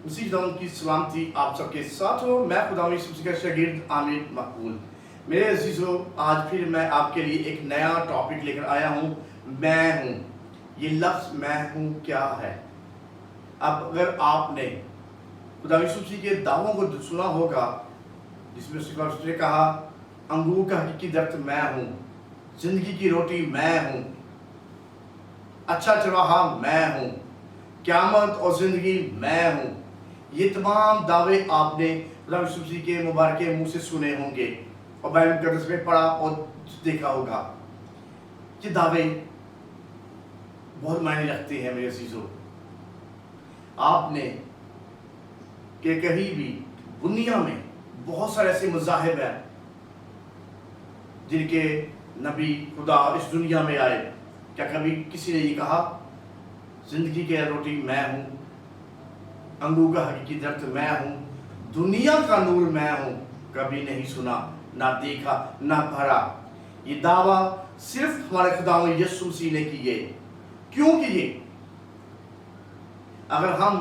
مسیح داؤں کی سلامتی آپ سب کے ساتھ ہو۔ میں خدا یسوع کا شاگرد عامر مقبول۔ میرے عزیزو، آج پھر میں آپ کے لیے ایک نیا ٹاپک لے کر آیا ہوں، میں ہوں۔ یہ لفظ میں ہوں کیا ہے؟ اب اگر آپ نے خدا یسوع کے دعووں کو سنا ہوگا جس میں اس نے کہا انگور کا حقیقی درخت میں ہوں، زندگی کی روٹی میں ہوں، اچھا چرواہا میں ہوں، قیامت اور زندگی میں ہوں، یہ تمام دعوے آپ نے خدا یسوع کے مبارک منہ سے سنے ہوں گے اور بائبل مقدس میں پڑھا اور دیکھا ہوگا۔ یہ دعوے بہت معنی رکھتے ہیں میرے عزیزو۔ آپ نے کہ کہیں بھی دنیا میں بہت سارے ایسے مذاہب ہیں جن کے نبی خدا اس دنیا میں آئے، کیا کبھی کسی نے یہ کہا زندگی کی روٹی میں ہوں، انگور کا حقیقی درخت میں ہوں، دنیا کا نور میں ہوں؟ کبھی نہیں سنا، نہ دیکھا، نہ پڑھا۔ یہ دعویٰ صرف ہمارے خدا یسوع مسیح نے کیے۔ کیوں کیے؟ اگر ہم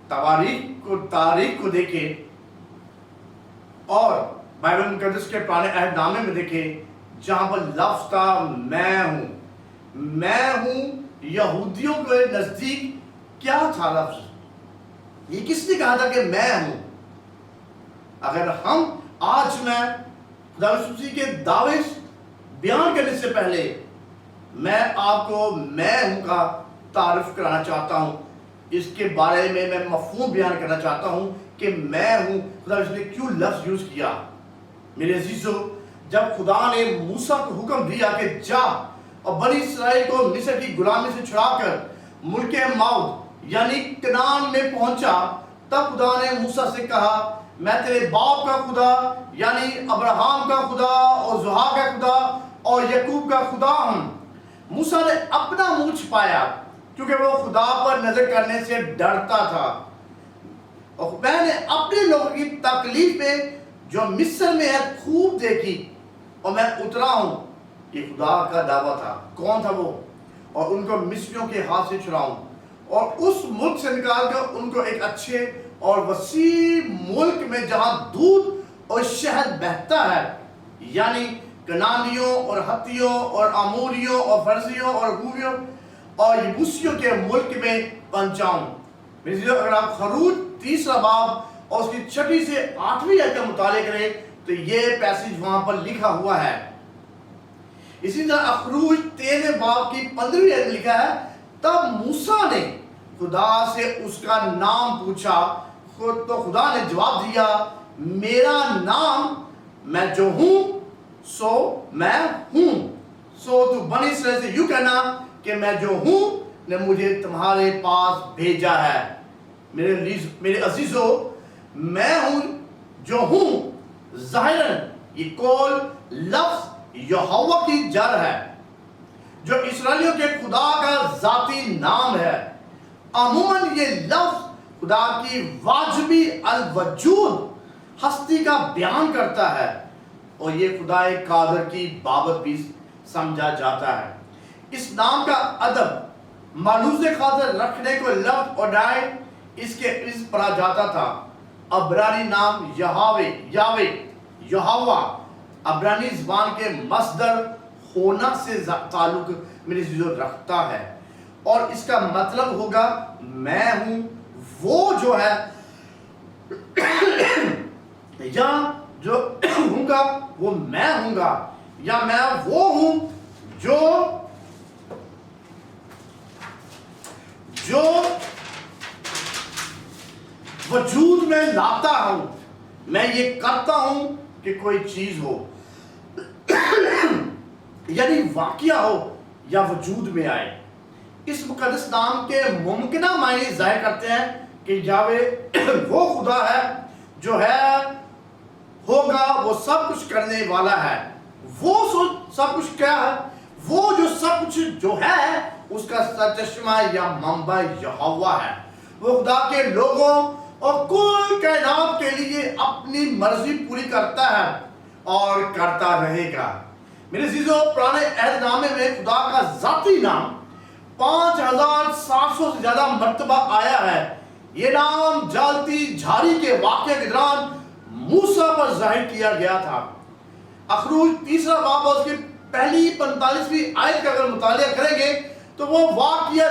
تاریخ کو دیکھیں اور بائبل مقدس کے پرانے عہد نامے میں دیکھیں، جہاں پر لفظ تھا میں ہوں، یہودیوں کے نزدیک کیا تھا لفظ؟ یہ کس نے کہا تھا کہ میں ہوں؟ اگر ہم آج میں خدا یسوع کے دعوے بیان کرنے سے پہلے میں آپ کو میں ہوں کا تعارف کرانا چاہتا ہوں، اس کے بارے میں مفہوم بیان کرنا چاہتا ہوں کہ میں ہوں خدا یسوع نے کیوں لفظ یوز کیا۔ میرے عزیزو، جب خدا نے موسیٰ کو حکم دیا کہ جا اور بنی اسرائیل کو مصر کی غلامی سے چھڑا کر ملک موعود یعنی کنعان میں پہنچا، تب خدا نے موسیٰ سے کہا میں تیرے باپ کا خدا یعنی ابراہیم کا خدا اور زحاق کا خدا اور یعقوب کا خدا ہوں۔ موسیٰ نے اپنا منہ چھپایا کیونکہ وہ خدا پر نظر کرنے سے ڈرتا تھا، اور میں نے اپنے لوگوں کی تکلیفیں جو مصر میں ہے خوب دیکھی اور میں اترا ہوں۔ یہ خدا کا دعویٰ تھا۔ کون تھا وہ؟ اور ان کو مصریوں کے ہاتھ سے چھڑاؤں اور اس ملک سے نکال کر ان کو ایک اچھے اور وسیع ملک میں جہاں دودھ اور شہد بہتا ہے یعنی کنانیوں اور ہتھیوں اور اموریوں اور فرزیوں اور ہوویوں اور یبوسیوں کے ملک میں پہنچاؤں۔ اگر آپ خروج 3 باب اور اس کی 6 سے 8 آیت کا مطالعہ کریں تو یہ پیسیج وہاں پر لکھا ہوا ہے۔ اسی طرح خروج 13 باب کی 15 آیت لکھا ہے تب موسیٰ نے خدا سے اس کا نام پوچھا تو خدا نے جواب دیا میرا نام میں جو ہوں سو میں ہوں۔ سو تو بنی اسرائیل سے یوں کہنا کہ میں جو ہوں نے مجھے تمہارے پاس بھیجا ہے۔ میرے عزیزو، میں ہوں جو ہوں ظاہراً یہ کول لفظ یہوہ کی جڑ ہے جو اسرائیلیوں کے خدا کا ذاتی نام ہے۔ عموماً یہ لفظ خدا کی واجبی الوجود ہستی کا بیان کرتا ہے اور یہ خدا قادر کی بابت بھی سمجھا جاتا ہے۔ اس نام کا ادب ملحوظ خاطر رکھنے کو لفظ اوڈائے اس کے اس پڑھا جاتا تھا۔ عبرانی نام یہوہ عبرانی زبان کے مصدر ہونا سے تعلق میرے عزیزو رکھتا ہے اور اس کا مطلب ہوگا میں ہوں وہ جو ہے یا جو ہوں گا وہ میں ہوں گا، یا میں وہ ہوں جو وجود میں لاتا ہوں، میں یہ کرتا ہوں کہ کوئی چیز ہو یعنی واقعہ ہو یا وجود میں آئے۔ اس مقدس نام کے ممکنہ معنی ظاہر کرتے ہیں کہ یہوہ وہ خدا ہے جو ہے، ہوگا، وہ سب کچھ کرنے والا ہے۔ وہ سب کچھ کیا ہے؟ وہ جو سب کچھ جو ہے اس کا سرچشمہ یا منبع یہوہ ہے۔ وہ خدا کے لوگوں اور کل کائنات کے لیے اپنی مرضی پوری کرتا ہے اور کرتا رہے گا۔ میرے عزیزو، پرانے عہد نامے میں خدا کا ذاتی نام 5700 سے زیادہ مرتبہ آیا ہے۔ یہ نام جالتی جھاڑی کے واقعے کے دوران موسیٰ پر ظاہر کیا گیا تھا۔ اخروج 3 باب اور اس کی پہلی 45ویں آیت کا اگر مطالعہ کریں گے تو وہ واقعہ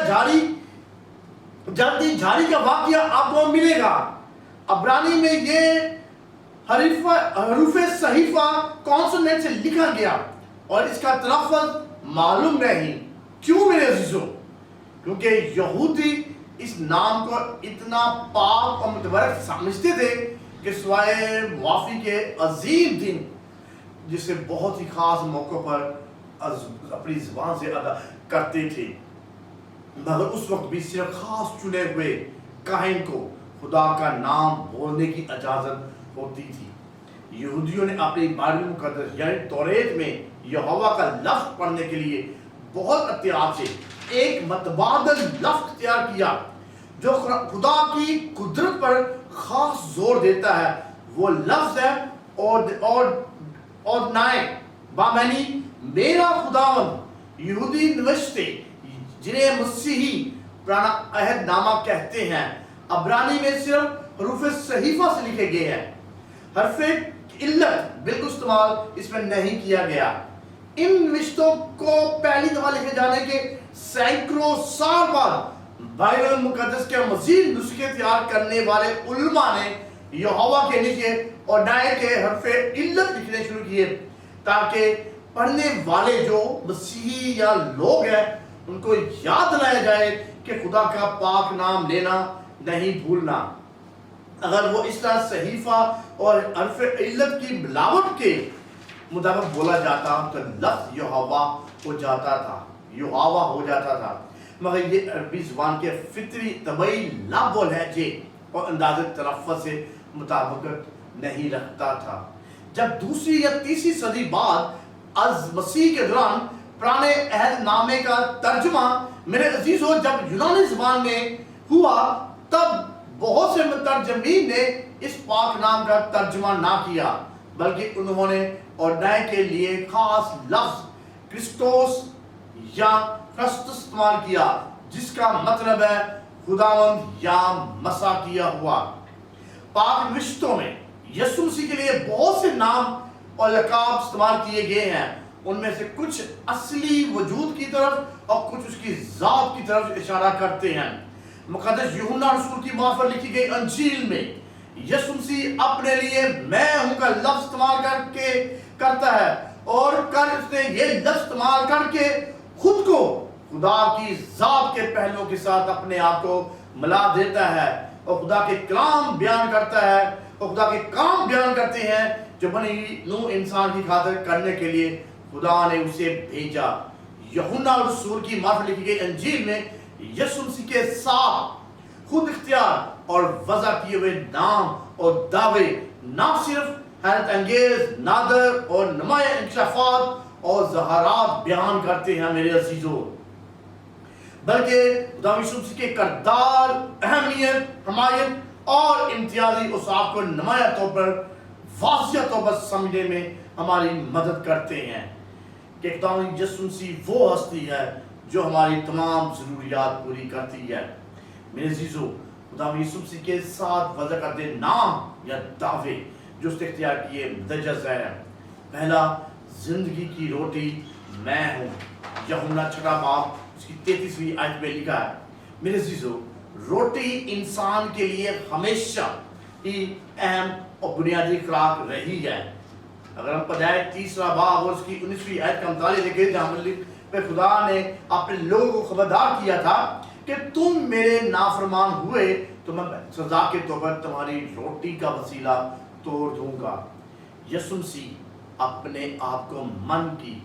جالتی جھاڑی کا واقعہ آپ کو ملے گا۔ عبرانی میں یہ حروف صحیفہ کانسوننٹ سے لکھا گیا اور اس کا تلفظ معلوم نہیں۔ کیوں میرے عزیزوں؟ کیونکہ یہودی اس نام کو اتنا پاک اور متبرک سمجھتے تھے کہ سوائے معافی کے عظیم دن جسے بہت ہی خاص موقع پر اپنی زبان سے ادا کرتے تھے، مگر اس وقت بھی صرف خاص چنے ہوئے کاہن کو خدا کا نام بولنے کی اجازت ہوتی تھی۔ یہودیوں نے اپنی بائبل مقدس یعنی توریت میں یہوہ کا لفظ پڑھنے کے لیے بہت احتیاط سے ایک متبادل لفظ اختیار کیا جو خدا کی قدرت پر خاص زور دیتا ہے۔ وہ لفظ ہے اودنائے، بامعنی میرا خداوند۔ یہودی نوشتے جنہیں مسیحی پرانا عہد نامہ کہتے ہیں عبرانی میں صرف حروف صحیفہ سے لکھے گئے ہیں۔ حرف علت بالکل استعمال اس میں نہیں کیا گیا۔ ان نوشتوں کو پہلی دفعہ لکھے جانے کے سینکڑوں سال بعد بائبل مقدس کے مزید نسخے تیار کرنے والے علماء نے یہوہ کے نیچے اور نائے کے حرف علت لکھنے شروع کیے تاکہ پڑھنے والے جو مسیحی یا لوگ ہیں ان کو یاد دلایا جائے کہ خدا کا پاک نام لینا نہیں بھولنا۔ اگر وہ اس طرح صحیفہ اور حرف علت کی ملاوٹ کے مطابق بولا جاتا تو لفظ یہوہ ہو جاتا تھا، مگر یہ عربی زبان کے فطری طبعی لب و لہجے اور انداز تلفظ سے مطابقت نہیں رکھتا تھا۔ جب دوسری یا تیسری صدی بعد از مسیح کے دوران پرانے عہد نامے کا ترجمہ میرے عزیزوں جب یونانی زبان میں ہوا تب بہت سے مترجمین نے اس پاک نام کا ترجمہ نہ کیا بلکہ انہوں نے اور نئے کے لیے خاص لفظ کرسٹوس یا کرسٹس استعمال کیا جس کا مطلب ہے خداوند یا مسیح کیا ہوا۔ پاک نوشتوں میں یسوع مسیح کے لیے بہت سے نام اور لقاب استعمال کیے گئے ہیں، ان میں سے کچھ اصلی وجود کی طرف اور کچھ اس کی ذات کی طرف اشارہ کرتے ہیں۔ مقدس یوحنا رسول کی ماہ پر لکھی گئی انجیل میں یسوع مسیح اپنے لیے میں ہوں کا لفظ استعمال کرتا ہے اور اس نے یہ لفظ استعمال کر کے خود کو خدا کی ذات کے پہلوؤں کے ساتھ اپنے آپ کو ملا دیتا ہے اور خدا کے کلام بیان کرتا ہے اور خدا کے کام بیان کرتے ہیں جو بنی نوع انسان کی خاطر کرنے کے لیے خدا نے اسے بھیجا۔ یوحنا رسول کی ماہ پر لکھی گئی انجیل میں یسوع مسیح کے ساتھ خود اختیار اور وضع کیے ہوئے نام اور دعوے نہ صرف حیرت انگیز، نادر اور نمایاں انکشافات اور ظہارات بیان کرتے ہیں میرے عزیزوں، بلکہ خدا یسوع مسیح کے کردار، اہمیت، حمایت اور امتیازی اوصاف کو نمایاں طور پر واضح طور پر سمجھنے میں ہماری مدد کرتے ہیں کہ خدا یسوع مسیح وہ ہستی ہے جو ہماری تمام ضروریات پوری کرتی ہے۔ میرے عزیزو، خدا یسوع مسیح کے ساتھ وضع کردے نام یا دعوے جو اس نے اختیار کیے مندرجہ ذیل ہیں۔ پہلا، زندگی کی روٹی میں ہوں، یوحنا 6 باب اس کی 33ویں آیت میں لکھا ہے۔ میرے عزیزو، روٹی انسان کے لیے ہمیشہ ہی اہم اور بنیادی خوراک رہی ہے۔ اگر ہم پدائے 3 باب اور اس کی 19ویں آیت کا مطالعہ دیکھیں جہاں پہ خدا نے اپنے لوگوں کو خبردار کیا تھا کہ تم میرے نافرمان ہوئے تو میں سزا کے طور پر تمہاری روٹی کا وسیلہ توڑ دوں گا۔ یسوع مسیح اپنے آپ کو من کی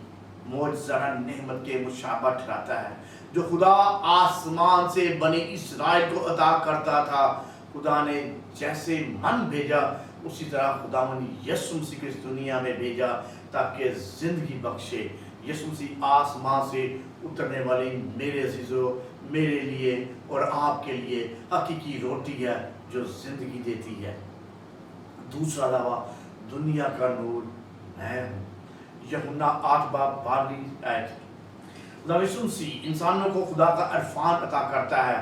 معجزانہ نعمت کے مشابہ ٹھہراتا ہے جو خدا آسمان سے بنی اسرائیل کو عطا کرتا تھا۔ خدا نے جیسے من بھیجا اسی طرح خداوند یسوع مسیح کو اس دنیا میں بھیجا تاکہ زندگی بخشے۔ یسوع مسیح آسمان سے اترنے والی میرے عزیزوں، میرے لیے اور آپ کے لیے حقیقی روٹی ہے جو زندگی دیتی ہے۔ دوسرا دعویٰ، دنیا کا نور میں ہوں، یوحنا 8 باب 12 آیت۔ خدا یسوع مسیح انسانوں کو خدا کا عرفان عطا کرتا ہے